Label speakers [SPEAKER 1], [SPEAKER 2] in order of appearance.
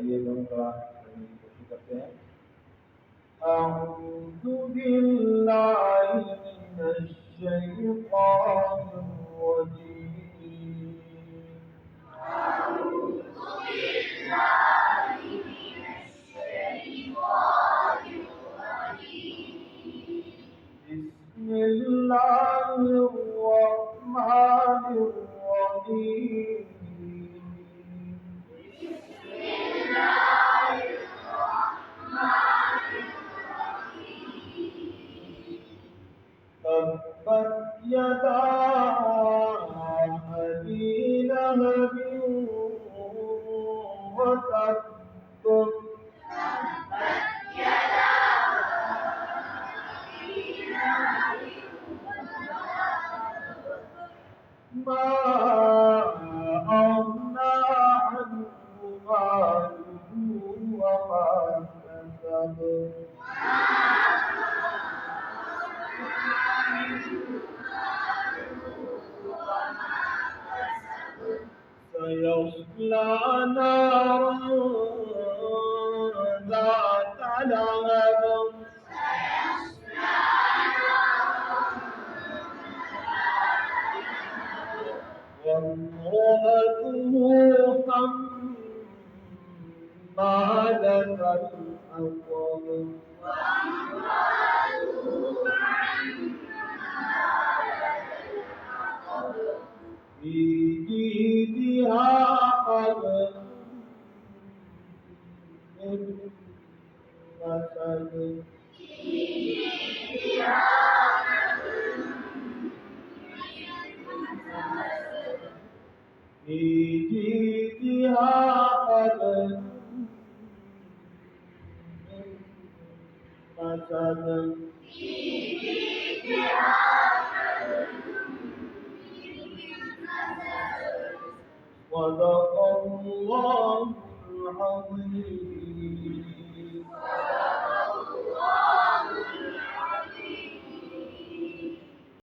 [SPEAKER 1] ये दोनों कोशिश करते हैं। أعوذ بالله من الشيطان الرجيم بسم الله الرحمن الرحيم تبت يدا أبي لهب وتب ما أغنى عنه ماله وما كسب سيصلى نارا ذات لهب وامرأته حمالة الحطب في جيدها حبل من مسد في جيدها حبل من مسد صدق الله العظيم.